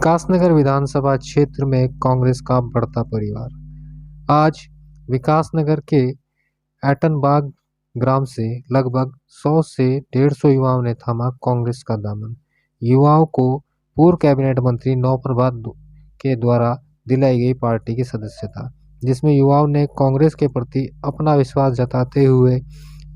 विकासनगर विधानसभा क्षेत्र में कांग्रेस का बढ़ता परिवार। आज विकासनगर के एटनबाग ग्राम से लगभग 100 से 150 युवाओं ने थामा कांग्रेस का दामन। युवाओं को पूर्व कैबिनेट मंत्री नौप्रभात के द्वारा दिलाई गई पार्टी की सदस्यता, जिसमें युवाओं ने कांग्रेस के प्रति अपना विश्वास जताते हुए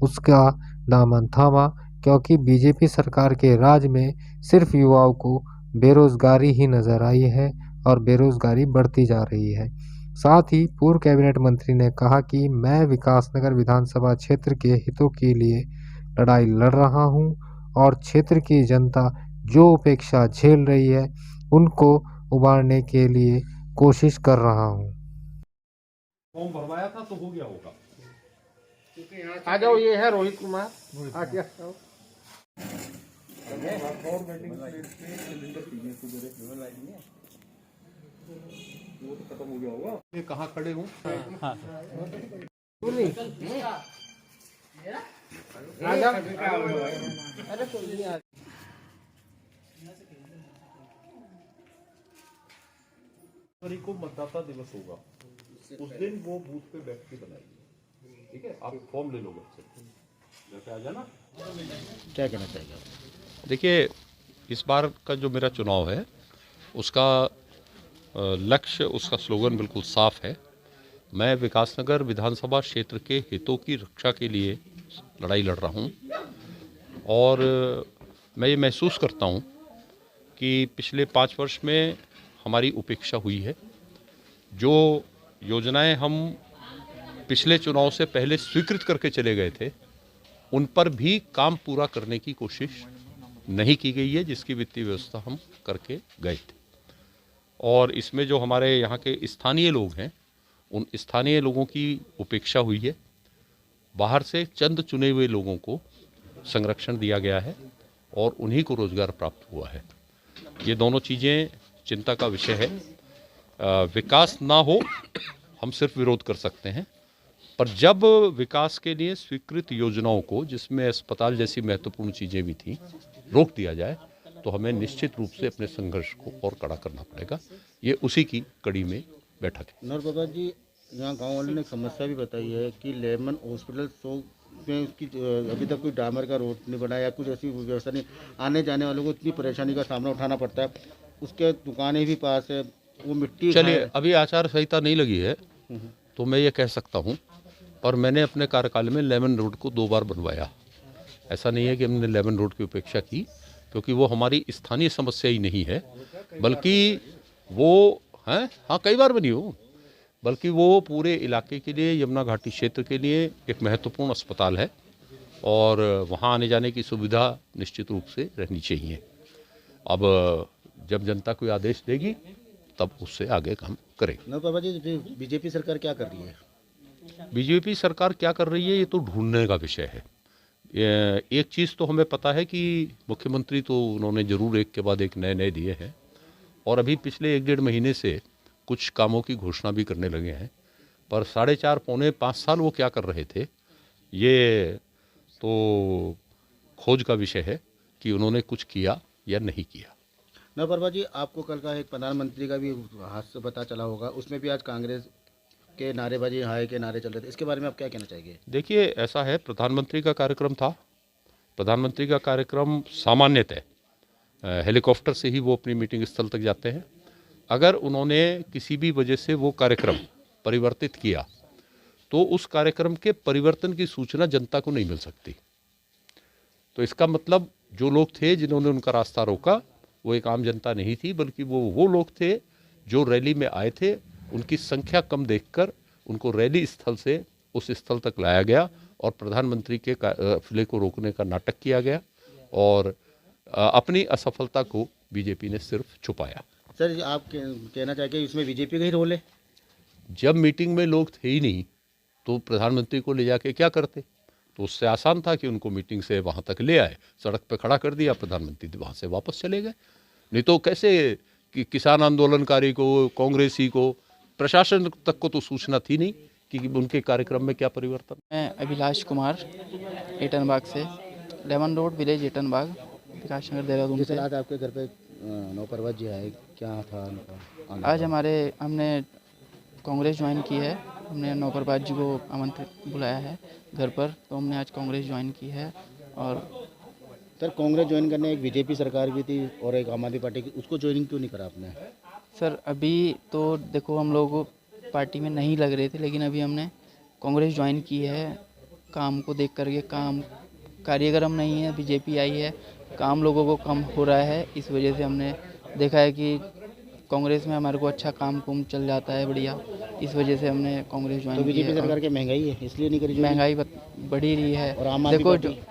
उसका दामन थामा, क्योंकि बीजेपी सरकार के राज में सिर्फ युवाओं को बेरोजगारी ही नजर आई है और बेरोजगारी बढ़ती जा रही है। साथ ही पूर्व कैबिनेट मंत्री ने कहा कि मैं विकासनगर विधानसभा क्षेत्र के हितों के लिए लड़ाई लड़ रहा हूं और क्षेत्र की जनता जो उपेक्षा झेल रही है उनको उबारने के लिए कोशिश कर रहा हूं। फॉर्म भरवाया था तो हो गया होगा। आ जाओ, ये है रोहित कुमार। आ गया वो तो खत्म हो गया होगा। ये कहाँ खड़े हूँ? फरवरी को मतदाता दिवस होगा, उस दिन वो बूथ पे बैठ के बनाएगी। ठीक है, आप फॉर्म ले लो बच्चे, आ जाना। क्या कहना चाहिए आप? देखिए, इस बार का जो मेरा चुनाव है उसका लक्ष्य, उसका स्लोगन बिल्कुल साफ है। मैं विकासनगर विधानसभा क्षेत्र के हितों की रक्षा के लिए लड़ाई लड़ रहा हूं और मैं ये महसूस करता हूं कि पिछले 5 वर्ष में हमारी उपेक्षा हुई है। जो योजनाएं हम पिछले चुनाव से पहले स्वीकृत करके चले गए थे, उन पर भी काम पूरा करने की कोशिश नहीं की गई है, जिसकी वित्तीय व्यवस्था हम करके गए थे। और इसमें जो हमारे यहाँ के स्थानीय लोग हैं, उन स्थानीय लोगों की उपेक्षा हुई है। बाहर से चंद चुने हुए लोगों को संरक्षण दिया गया है और उन्हीं को रोजगार प्राप्त हुआ है। ये दोनों चीज़ें चिंता का विषय है। विकास ना हो, हम सिर्फ विरोध कर सकते हैं, पर जब विकास के लिए स्वीकृत योजनाओं को, जिसमें अस्पताल जैसी महत्वपूर्ण चीज़ें भी थीं, रोक दिया जाए तो हमें निश्चित रूप से अपने संघर्ष को और कड़ा करना पड़ेगा। ये उसी की कड़ी में बैठक है। नर बाबा जी, यहाँ गांव वालों ने समस्या भी बताई है कि लेमन हॉस्पिटल 100 में उसकी अभी तक कोई डामर का रोड नहीं बना या कुछ ऐसी व्यवस्था नहीं। आने जाने वालों को इतनी परेशानी का सामना उठाना पड़ता है। उसके दुकानें भी पास है, वो मिट्टी। चलिए, अभी आचार संहिता नहीं लगी है तो मैं ये कह सकता हूँ, पर मैंने अपने कार्यकाल में लेमन रोड को 2 बार बनवाया। ऐसा नहीं है कि हमने लेमन रोड की उपेक्षा की, क्योंकि वो हमारी स्थानीय समस्या ही नहीं है, बल्कि वो है, हाँ, कई बार बनी हो, बल्कि वो पूरे इलाके के लिए, यमुना घाटी क्षेत्र के लिए एक महत्वपूर्ण अस्पताल है और वहाँ आने जाने की सुविधा निश्चित रूप से रहनी चाहिए। अब जब जनता कोई आदेश देगी तब उससे आगे काम करें। नर बाबा जी, बीजेपी सरकार क्या कर रही है? बीजेपी सरकार क्या कर रही है, ये तो ढूंढने का विषय है। एक चीज़ तो हमें पता है कि मुख्यमंत्री तो उन्होंने जरूर एक के बाद एक नए नए दिए हैं और अभी पिछले 1-1.5 महीने से कुछ कामों की घोषणा भी करने लगे हैं, पर 4.5 पौने 5 साल वो क्या कर रहे थे, ये तो खोज का विषय है कि उन्होंने कुछ किया या नहीं किया। नर बाबा जी, आपको कल का एक प्रधानमंत्री का भी हादसा पता चला होगा, उसमें भी आज कांग्रेस के नारेबाजी, हाय के नारे चल रहे थे, इसके बारे में आप क्या कहना चाहिए? देखिए, ऐसा है, प्रधानमंत्री का कार्यक्रम था। प्रधानमंत्री का कार्यक्रम सामान्यतः हेलीकॉप्टर से ही वो अपनी मीटिंग स्थल तक जाते हैं। अगर उन्होंने किसी भी वजह से वो कार्यक्रम परिवर्तित किया तो उस कार्यक्रम के परिवर्तन की सूचना जनता को नहीं मिल सकती। तो इसका मतलब जो लोग थे जिन्होंने उनका रास्ता रोका, वो एक आम जनता नहीं थी, बल्कि वो लोग थे जो रैली में आए थे। उनकी संख्या कम देखकर उनको रैली स्थल से उस स्थल तक लाया गया और प्रधानमंत्री के काफिले को रोकने का नाटक किया गया और अपनी असफलता को बीजेपी ने सिर्फ छुपाया। सर, आप कहना चाहिए इसमें बीजेपी का ही रोल है? जब मीटिंग में लोग थे ही नहीं तो प्रधानमंत्री को ले जाके क्या करते? तो उससे आसान था कि उनको मीटिंग से वहाँ तक ले आए, सड़क पे खड़ा कर दिया, प्रधानमंत्री वहाँ से वापस चले गए। नहीं तो कैसे कि किसान आंदोलनकारी को, कांग्रेसी को, प्रशासन तक को तो सूचना थी नहीं कि उनके कार्यक्रम में क्या परिवर्तन। मैं अभिलाष कुमार, एटनबाग से, lemon road village Atanbag, Vikasnagar Dehradun से। आज आपके घर पे नौपरवाज जी आए, क्या था उनका आने आज का? हमने कांग्रेस ज्वाइन की है। हमने नौकरबाज जी को आमंत्रित बुलाया है घर पर, तो हमने आज कांग्रेस ज्वाइन की है। और सर कांग्रेस ज्वाइन करने एक बीजेपी सरकार भी थी और एक आम आदमी पार्टी की, उसको ज्वाइनिंग क्यों नहीं करा आपने? सर अभी तो देखो हम लोग पार्टी में नहीं लग रहे थे, लेकिन अभी हमने कांग्रेस ज्वाइन की है। काम को देख करके, काम कार्यक्रम नहीं है, बीजेपी आई है, काम लोगों को कम हो रहा है, इस वजह से हमने देखा है कि कांग्रेस में हमारे को अच्छा काम कुम चल जाता है बढ़िया, इस वजह से हमने कांग्रेस तो ज्वाइन की बीजेपी है। सरकार की महंगाई है इसलिए नहीं करी joining? महंगाई बढ़ी रही है। और आम आदमी देखो जो पार्टी?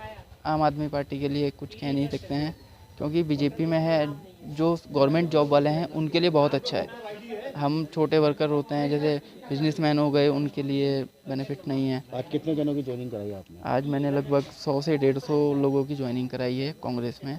आम आदमी पार्टी के लिए कुछ कह नहीं सकते हैं, क्योंकि बीजेपी में है, जो गवर्नमेंट जॉब वाले हैं उनके लिए बहुत अच्छा है। हम छोटे वर्कर होते हैं, जैसे बिजनेसमैन हो गए, उनके लिए बेनिफिट नहीं है। आज कितने जनों की ज्वाइनिंग कराई आपने? आज मैंने लगभग 100 से 150 लोगों की ज्वाइनिंग कराई है कांग्रेस में।